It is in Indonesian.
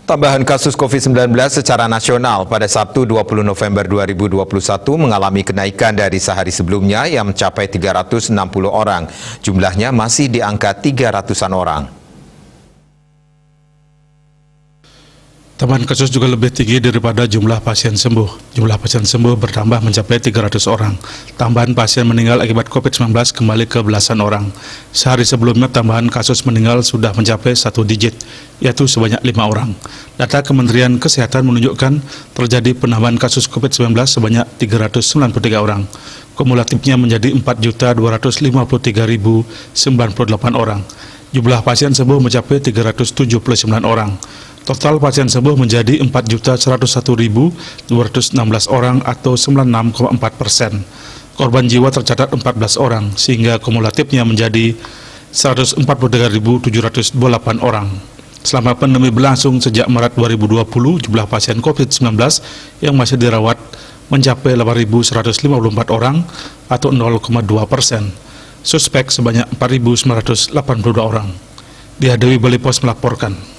Tambahan kasus COVID-19 secara nasional pada Sabtu 20 November 2021 mengalami kenaikan dari sehari sebelumnya yang mencapai 360 orang. Jumlahnya masih di angka 300-an orang. Tambahan kasus juga lebih tinggi daripada jumlah pasien sembuh. Jumlah pasien sembuh bertambah mencapai 300 orang. Tambahan pasien meninggal akibat COVID-19 kembali ke belasan orang. Sehari sebelumnya tambahan kasus meninggal sudah mencapai 1 digit, yaitu sebanyak 5 orang. Data Kementerian Kesehatan menunjukkan terjadi penambahan kasus COVID-19 sebanyak 393 orang. Kumulatifnya menjadi 4.253.098 orang. Jumlah pasien sembuh mencapai 379 orang. Total pasien sembuh menjadi 4.101.216 orang atau 96,4%. Korban jiwa tercatat 14 orang, sehingga kumulatifnya menjadi 143.708 orang. Selama pandemi berlangsung sejak Maret 2020, jumlah pasien COVID-19 yang masih dirawat mencapai 8.154 orang atau 0,2%. Suspek sebanyak 4.982 orang. Dewi Bali Pos melaporkan.